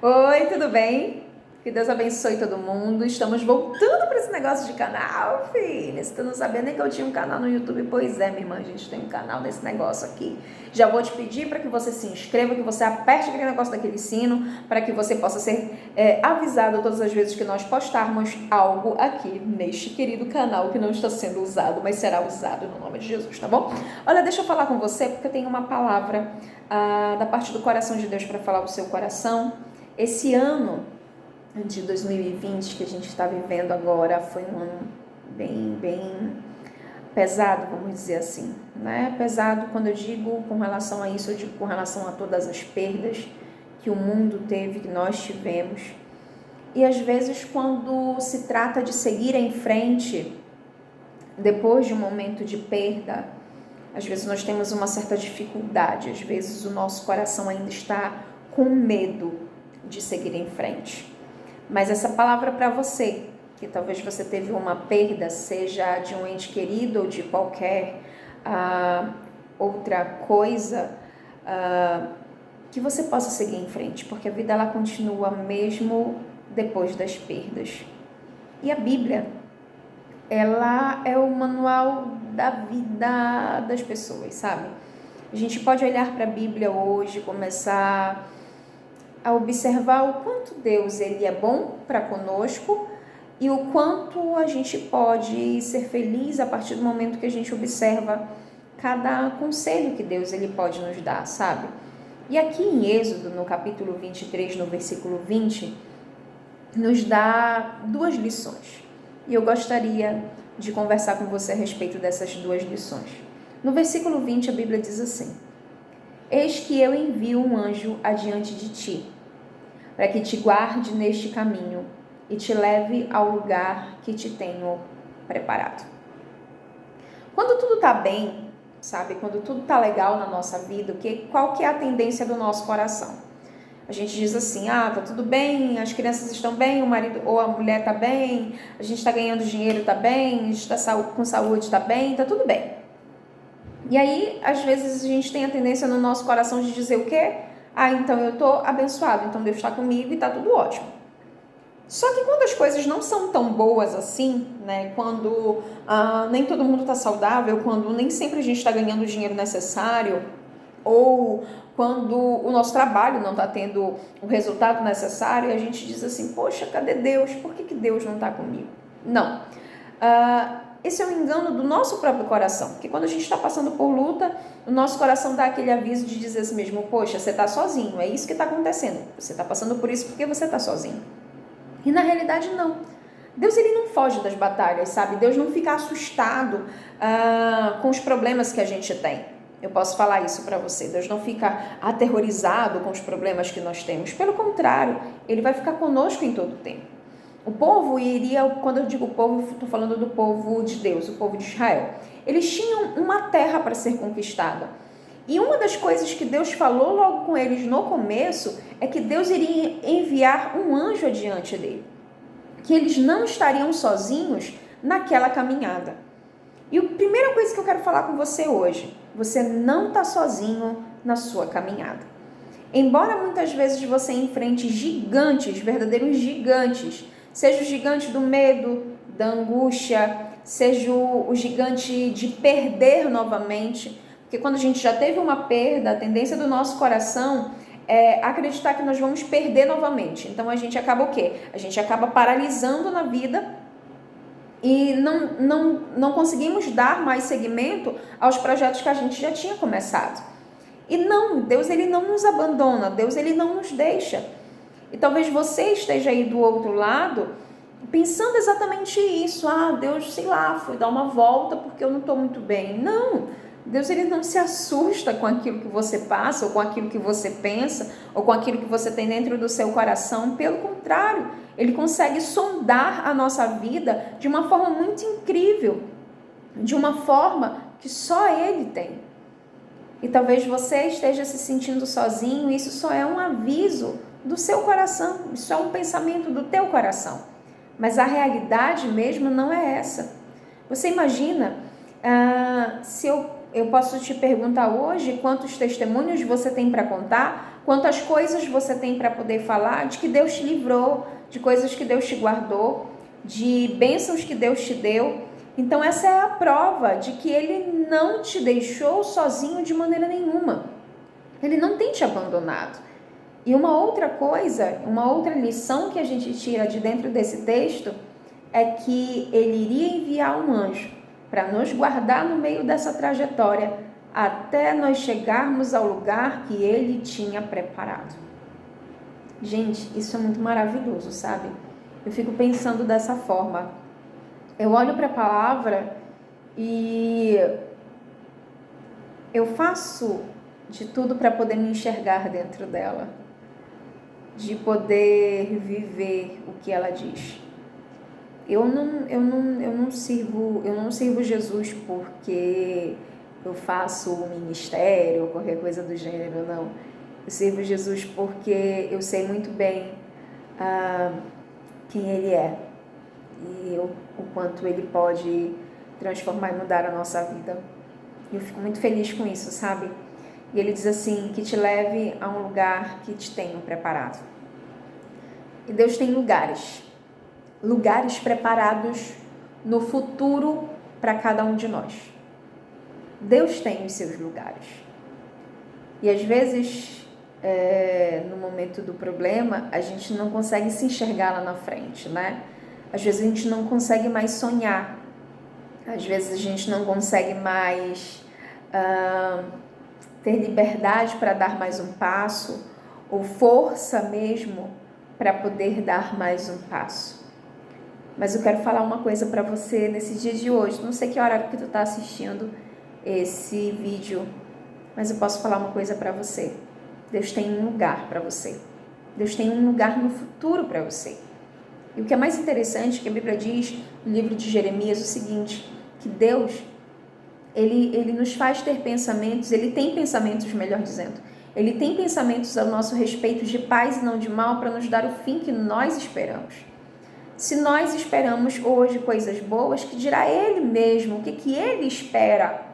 Oi, tudo bem? Que Deus abençoe todo mundo. Estamos voltando para esse negócio de canal, filha. Se tu não sabia nem que eu tinha um canal no YouTube, pois é, minha irmã, a gente tem um canal nesse negócio aqui. Já vou te pedir para que você se inscreva, que você aperte aquele negócio daquele sino, para que você possa ser avisado todas as vezes que nós postarmos algo aqui neste querido canal que não está sendo usado, mas será usado no nome de Jesus, tá bom? Olha, deixa eu falar com você, porque eu tenho uma palavra da parte do coração de Deus para falar ao seu coração. Esse ano de 2020 que a gente está vivendo agora foi um ano bem pesado, vamos dizer assim, né? Pesado quando eu digo com relação a isso, eu digo com relação a todas as perdas que o mundo teve, que nós tivemos. E às vezes quando se trata de seguir em frente, depois de um momento de perda, às vezes nós temos uma certa dificuldade, às vezes o nosso coração ainda está com medo de seguir em frente. Mas essa palavra para você, que talvez você teve uma perda, seja de um ente querido ou de qualquer outra coisa, que você possa seguir em frente, porque a vida ela continua mesmo depois das perdas. E a Bíblia, ela é o manual da vida das pessoas, sabe? A gente pode olhar para a Bíblia hoje, começar a observar o quanto Deus ele é bom para conosco e o quanto a gente pode ser feliz a partir do momento que a gente observa cada conselho que Deus ele pode nos dar, sabe? E aqui em Êxodo, no capítulo 23, no versículo 20, nos dá duas lições. E eu gostaria de conversar com você a respeito dessas duas lições. No versículo 20, a Bíblia diz assim: Eis que eu envio um anjo adiante de ti, para que te guarde neste caminho e te leve ao lugar que te tenho preparado. Quando tudo está bem, sabe? Quando tudo está legal na nossa vida, qual que é a tendência do nosso coração? A gente diz assim, tá tudo bem, as crianças estão bem, o marido ou a mulher está bem, a gente está ganhando dinheiro, está bem, a gente está com saúde, está bem, está tudo bem. E aí, às vezes, a gente tem a tendência no nosso coração de dizer o quê? Então eu estou abençoado, então Deus está comigo e está tudo ótimo. Só que quando as coisas não são tão boas assim, né? Quando nem todo mundo está saudável, quando nem sempre a gente está ganhando o dinheiro necessário, ou quando o nosso trabalho não está tendo o resultado necessário, e a gente diz assim, poxa, cadê Deus? Por que Deus não está comigo? Não. Esse é um engano do nosso próprio coração, porque quando a gente está passando por luta, o nosso coração dá aquele aviso de dizer assim mesmo, poxa, você está sozinho, é isso que está acontecendo, você está passando por isso porque você está sozinho. E na realidade não. Deus ele não foge das batalhas, sabe? Deus não fica assustado com os problemas que a gente tem. Eu posso falar isso para você. Deus não fica aterrorizado com os problemas que nós temos. Pelo contrário, ele vai ficar conosco em todo o tempo. O povo iria, quando eu digo povo, estou falando do povo de Deus, o povo de Israel. Eles tinham uma terra para ser conquistada. E uma das coisas que Deus falou logo com eles no começo é que Deus iria enviar um anjo adiante dele. Que eles não estariam sozinhos naquela caminhada. E a primeira coisa que eu quero falar com você hoje, você não está sozinho na sua caminhada. Embora muitas vezes você enfrente gigantes, verdadeiros gigantes, seja o gigante do medo, da angústia, seja o gigante de perder novamente, porque quando a gente já teve uma perda, a tendência do nosso coração é acreditar que nós vamos perder novamente. Então a gente acaba o quê? A gente acaba paralisando na vida e não conseguimos dar mais seguimento aos projetos que a gente já tinha começado. E não, Deus ele não nos abandona, Deus ele não nos deixa. E talvez você esteja aí do outro lado pensando exatamente isso. Deus, sei lá, foi dar uma volta porque eu não estou muito bem. Não, Deus ele não se assusta com aquilo que você passa, ou com aquilo que você pensa, ou com aquilo que você tem dentro do seu coração. Pelo contrário, ele consegue sondar a nossa vida de uma forma muito incrível, de uma forma que só ele tem. E talvez você esteja se sentindo sozinho, isso só é um aviso do seu coração, isso é um pensamento do teu coração. Mas a realidade mesmo não é essa. Você imagina, se eu posso te perguntar hoje quantos testemunhos você tem para contar, Quantas coisas você tem para poder falar de que Deus te livrou, de coisas que Deus te guardou, de bênçãos que Deus te deu. Então essa é a prova de que Ele não te deixou sozinho de maneira nenhuma. Ele não tem te abandonado. E uma outra coisa, uma outra lição que a gente tira de dentro desse texto é que Ele iria enviar um anjo para nos guardar no meio dessa trajetória até nós chegarmos ao lugar que Ele tinha preparado. Gente, isso é muito maravilhoso, sabe? Eu fico pensando dessa forma. Eu olho para a palavra e eu faço de tudo para poder me enxergar dentro dela, de poder viver o que ela diz. Eu não sirvo Jesus porque eu faço o ministério ou qualquer coisa do gênero, não. Eu sirvo Jesus porque eu sei muito bem quem Ele é e o quanto Ele pode transformar e mudar a nossa vida. Eu fico muito feliz com isso, sabe? E Ele diz assim, que te leve a um lugar que te tenham preparado. E Deus tem lugares preparados no futuro para cada um de nós. Deus tem os seus lugares. E às vezes, no momento do problema, a gente não consegue se enxergar lá na frente, né? Às vezes a gente não consegue mais sonhar. Às vezes a gente não consegue mais ter liberdade para dar mais um passo, ou força mesmo para poder dar mais um passo. Mas eu quero falar uma coisa para você nesse dia de hoje. Não sei que horário que tu está assistindo esse vídeo, mas eu posso falar uma coisa para você. Deus tem um lugar para você. Deus tem um lugar no futuro para você. E o que é mais interessante, que a Bíblia diz no livro de Jeremias, o seguinte, que Deus, ele nos faz ter pensamentos, Ele tem pensamentos, melhor dizendo, Ele tem pensamentos ao nosso respeito de paz e não de mal, para nos dar o fim que nós esperamos. Se nós esperamos hoje coisas boas, que dirá Ele mesmo, o que Ele espera?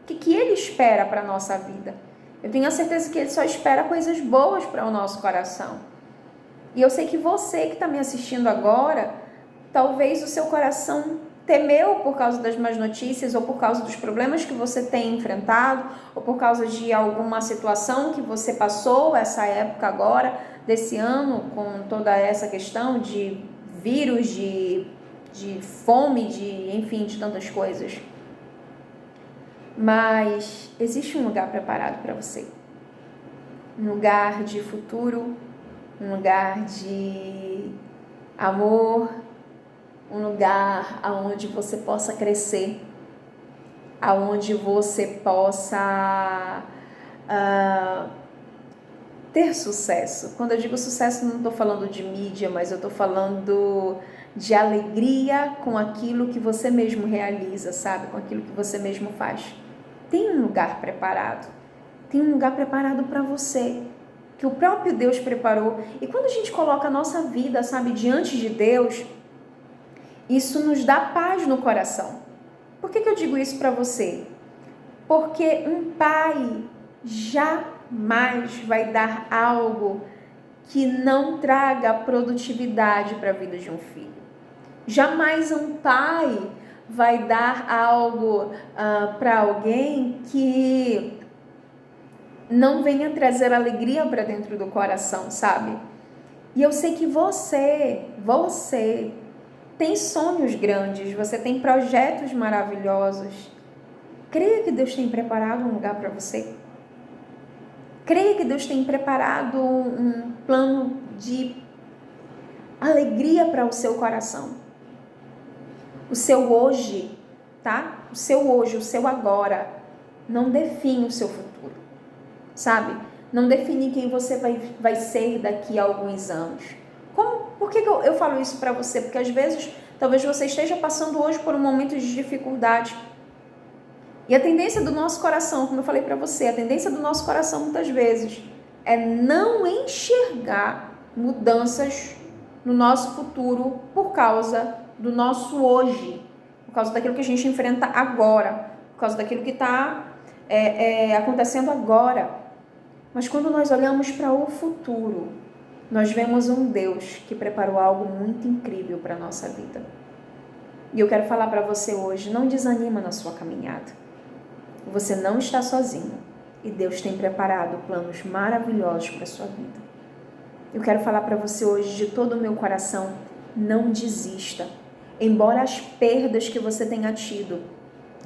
O que Ele espera para a nossa vida? Eu tenho a certeza que Ele só espera coisas boas para o nosso coração. E eu sei que você que está me assistindo agora, talvez o seu coração temeu por causa das más notícias, ou por causa dos problemas que você tem enfrentado, ou por causa de alguma situação que você passou essa época agora, desse ano, com toda essa questão de vírus, de fome, enfim, de tantas coisas. Mas existe um lugar preparado para você. Um lugar de futuro, um lugar de amor, um lugar onde você possa crescer, onde você possa ter sucesso. Quando eu digo sucesso, não estou falando de mídia, mas eu estou falando de alegria com aquilo que você mesmo realiza, sabe? Com aquilo que você mesmo faz. Tem um lugar preparado. Tem um lugar preparado para você, que o próprio Deus preparou. E quando a gente coloca a nossa vida, sabe, diante de Deus, isso nos dá paz no coração. Por que eu digo isso para você? Porque um pai jamais vai dar algo que não traga produtividade para a vida de um filho. Jamais um pai vai dar algo para alguém que não venha trazer alegria para dentro do coração, sabe? E eu sei que você tem sonhos grandes, você tem projetos maravilhosos. Creia que Deus tem preparado um lugar para você. Creia que Deus tem preparado um plano de alegria para o seu coração. O seu hoje, tá? O seu hoje, o seu agora, não define o seu futuro, sabe? Não define quem você vai ser daqui a alguns anos. Por que eu falo isso para você? Porque às vezes, talvez você esteja passando hoje por um momento de dificuldade. E a tendência do nosso coração, como eu falei para você, a tendência do nosso coração muitas vezes é não enxergar mudanças no nosso futuro por causa do nosso hoje, por causa daquilo que a gente enfrenta agora, por causa daquilo que está acontecendo agora. Mas quando nós olhamos para o futuro, nós vemos um Deus que preparou algo muito incrível para a nossa vida. E eu quero falar para você hoje, não desanima na sua caminhada. Você não está sozinho e Deus tem preparado planos maravilhosos para a sua vida. Eu quero falar para você hoje de todo o meu coração, não desista. Embora as perdas que você tenha tido,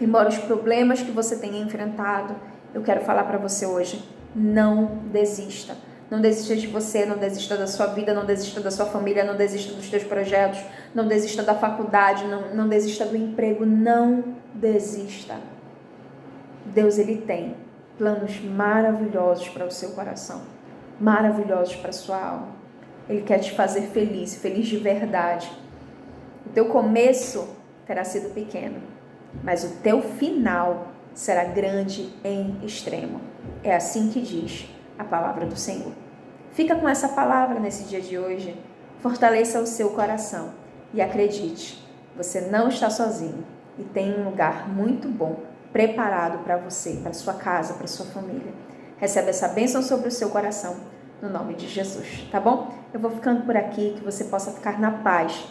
embora os problemas que você tenha enfrentado, eu quero falar para você hoje, não desista. Não desista de você, não desista da sua vida, não desista da sua família, não desista dos teus projetos, não desista da faculdade, não desista do emprego, não desista. Deus, Ele tem planos maravilhosos para o seu coração, maravilhosos para a sua alma. Ele quer te fazer feliz, feliz de verdade. O teu começo terá sido pequeno, mas o teu final será grande em extremo. É assim que diz a palavra do Senhor. Fica com essa palavra nesse dia de hoje, fortaleça o seu coração e acredite, você não está sozinho e tem um lugar muito bom preparado para você, para sua casa, para sua família. Recebe essa bênção sobre o seu coração, no nome de Jesus, tá bom? Eu vou ficando por aqui, que você possa ficar na paz